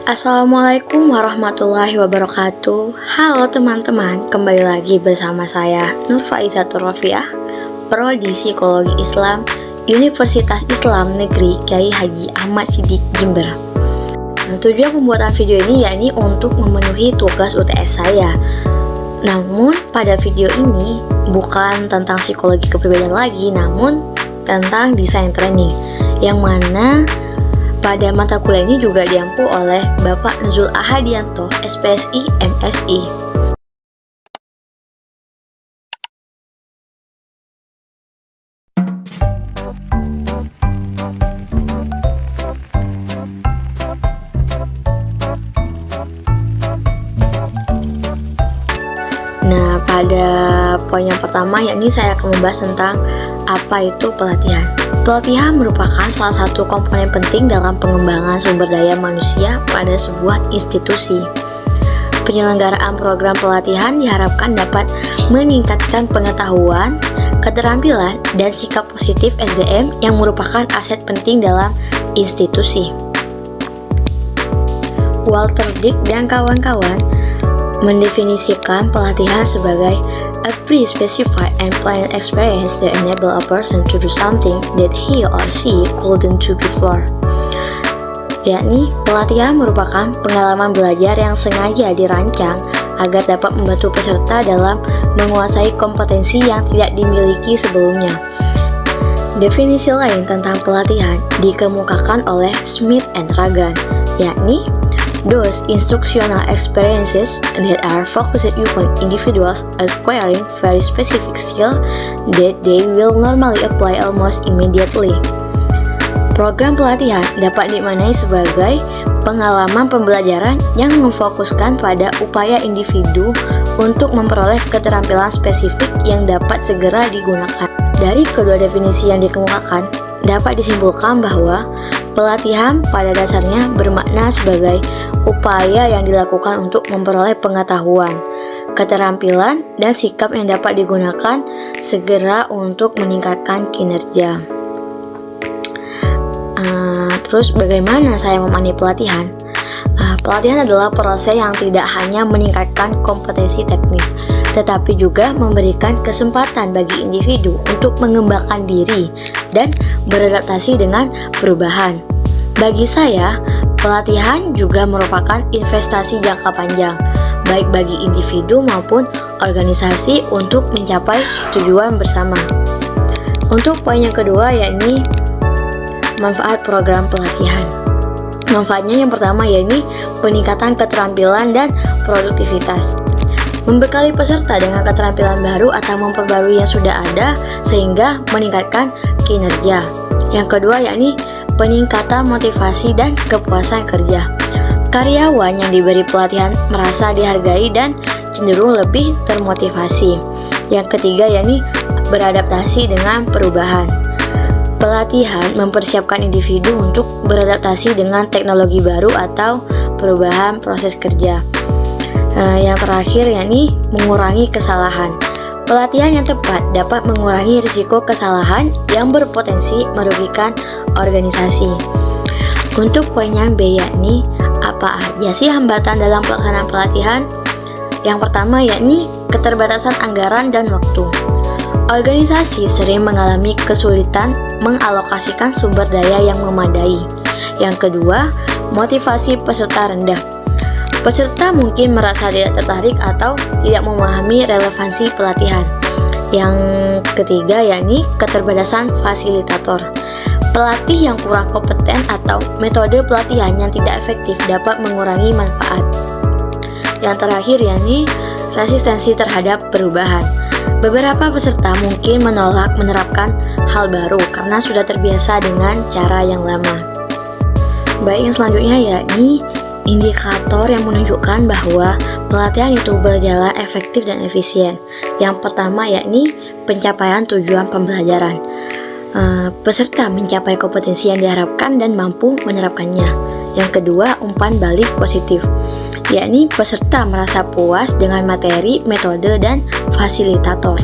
Assalamualaikum warahmatullahi wabarakatuh. Halo teman-teman, kembali lagi bersama saya Nur Faizatul Rafiah, Prodi Psikologi Islam, Universitas Islam Negeri Kiai Haji Ahmad Siddiq Jember. Tujuan pembuatan video ini yakni untuk memenuhi tugas UTS saya. Namun pada video ini bukan tentang psikologi kepribadian lagi, namun tentang desain training, yang mana pada mata kuliah ini juga diampu oleh Bapak Nuzul Ahadianto, SPSI, MSI. Nah, pada poin yang pertama yakni saya akan membahas tentang apa itu pelatihan. Pelatihan merupakan salah satu komponen penting dalam pengembangan sumber daya manusia pada sebuah institusi. Penyelenggaraan program pelatihan diharapkan dapat meningkatkan pengetahuan, keterampilan, dan sikap positif SDM yang merupakan aset penting dalam institusi. Walter Dick dan kawan-kawan mendefinisikan pelatihan sebagai a pre-specified and planned experience that enable a person to do something that he or she couldn't do before. Yakni, pelatihan merupakan pengalaman belajar yang sengaja dirancang agar dapat membantu peserta dalam menguasai kompetensi yang tidak dimiliki sebelumnya. Definisi lain tentang pelatihan dikemukakan oleh Smith and Ragan, yakni those instructional experiences that are focused upon individuals acquiring very specific skill that they will normally apply almost immediately. Program pelatihan dapat dimaknai sebagai pengalaman pembelajaran yang memfokuskan pada upaya individu untuk memperoleh keterampilan spesifik yang dapat segera digunakan. Dari kedua definisi yang dikemukakan, dapat disimpulkan bahwa pelatihan pada dasarnya bermakna sebagai upaya yang dilakukan untuk memperoleh pengetahuan, keterampilan, dan sikap yang dapat digunakan segera untuk meningkatkan kinerja. Terus bagaimana saya memaknai pelatihan? Pelatihan adalah proses yang tidak hanya meningkatkan kompetensi teknis, tetapi juga memberikan kesempatan bagi individu untuk mengembangkan diri dan beradaptasi dengan perubahan. Bagi saya, pelatihan juga merupakan investasi jangka panjang, baik bagi individu maupun organisasi untuk mencapai tujuan bersama. Untuk poin yang kedua yakni manfaat program pelatihan. Manfaatnya yang pertama yakni peningkatan keterampilan dan produktivitas. Membekali peserta dengan keterampilan baru atau memperbarui yang sudah ada sehingga meningkatkan kinerja. Yang kedua yakni peningkatan motivasi dan kepuasan kerja. Karyawan yang diberi pelatihan merasa dihargai dan cenderung lebih termotivasi. Yang ketiga yakni beradaptasi dengan perubahan. Pelatihan mempersiapkan individu untuk beradaptasi dengan teknologi baru atau perubahan proses kerja. Yang terakhir yakni mengurangi kesalahan. Pelatihan yang tepat dapat mengurangi risiko kesalahan yang berpotensi merugikan organisasi. Untuk poin yang B yakni apa aja sih hambatan dalam pelaksanaan pelatihan? Yang pertama yakni keterbatasan anggaran dan waktu. Organisasi sering mengalami kesulitan mengalokasikan sumber daya yang memadai. Yang kedua, motivasi peserta rendah. Peserta mungkin merasa tidak tertarik atau tidak memahami relevansi pelatihan. Yang ketiga yakni keterbatasan fasilitator. Pelatih yang kurang kompeten atau metode pelatihan yang tidak efektif dapat mengurangi manfaat. Yang terakhir yakni resistensi terhadap perubahan. Beberapa peserta mungkin menolak menerapkan hal baru karena sudah terbiasa dengan cara yang lama. Baik, yang selanjutnya yakni indikator yang menunjukkan bahwa pelatihan itu berjalan efektif dan efisien. Yang pertama yakni pencapaian tujuan pembelajaran. Peserta mencapai kompetensi yang diharapkan dan mampu menerapkannya. Yang kedua, umpan balik positif, yakni peserta merasa puas dengan materi, metode, dan fasilitator.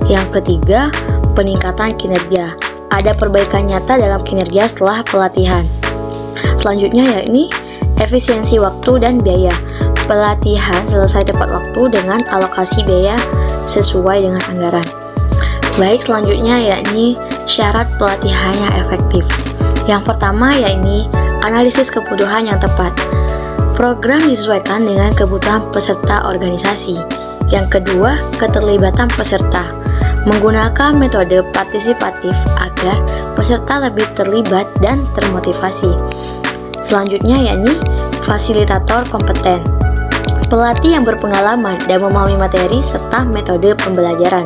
Yang ketiga, peningkatan kinerja. Ada perbaikan nyata dalam kinerja setelah pelatihan. Selanjutnya yakni efisiensi waktu dan biaya. Pelatihan selesai tepat waktu dengan alokasi biaya sesuai dengan anggaran. Baik, selanjutnya yakni syarat pelatihan yang efektif. Yang pertama yakni analisis kebutuhan yang tepat. Program disesuaikan dengan kebutuhan peserta organisasi. Yang kedua, keterlibatan peserta. Menggunakan metode partisipatif agar peserta lebih terlibat dan termotivasi. Selanjutnya yakni fasilitator kompeten. Pelatih yang berpengalaman dan memahami materi serta metode pembelajaran.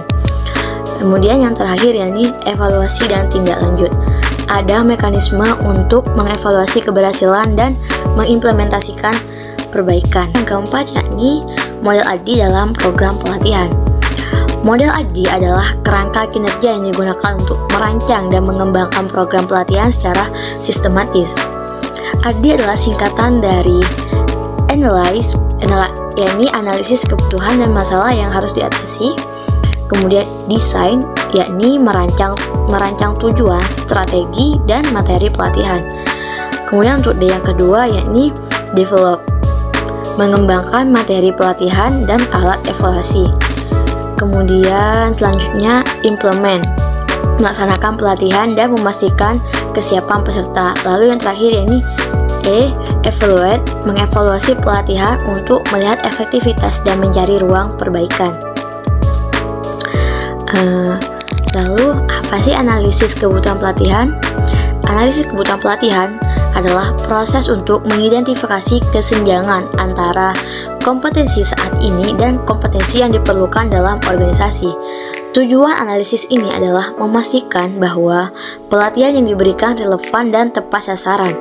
Kemudian yang terakhir yakni evaluasi dan tindak lanjut. Ada mekanisme untuk mengevaluasi keberhasilan dan mengimplementasikan perbaikan. Yang keempat yakni model ADDIE dalam program pelatihan. Model ADDIE adalah kerangka kinerja yang digunakan untuk merancang dan mengembangkan program pelatihan secara sistematis. ADDIE adalah singkatan dari yakni analisis kebutuhan dan masalah yang harus diatasi. Kemudian desain, yakni merancang tujuan, strategi, dan materi pelatihan. Kemudian untuk D yang kedua yakni develop, mengembangkan materi pelatihan dan alat evaluasi. Kemudian selanjutnya implement, melaksanakan pelatihan dan memastikan kesiapan peserta. Lalu yang terakhir yakni E, evaluate, mengevaluasi pelatihan untuk melihat efektivitas dan mencari ruang perbaikan. Lalu apa sih analisis kebutuhan pelatihan? Analisis kebutuhan pelatihan adalah proses untuk mengidentifikasi kesenjangan antara kompetensi saat ini dan kompetensi yang diperlukan dalam organisasi. Tujuan analisis ini adalah memastikan bahwa pelatihan yang diberikan relevan dan tepat sasaran.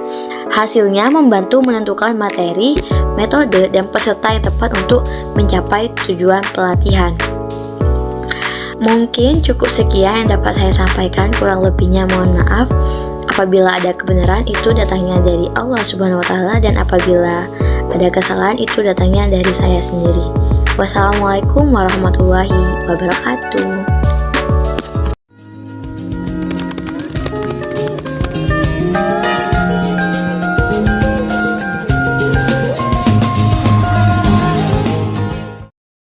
Hasilnya membantu menentukan materi, metode, dan peserta yang tepat untuk mencapai tujuan pelatihan. Mungkin cukup sekian yang dapat saya sampaikan, kurang lebihnya mohon maaf. Apabila ada kebenaran itu datangnya dari Allah Subhanahu wa Ta'ala, dan apabila ada kesalahan itu datangnya dari saya sendiri. Wassalamualaikum warahmatullahi wabarakatuh.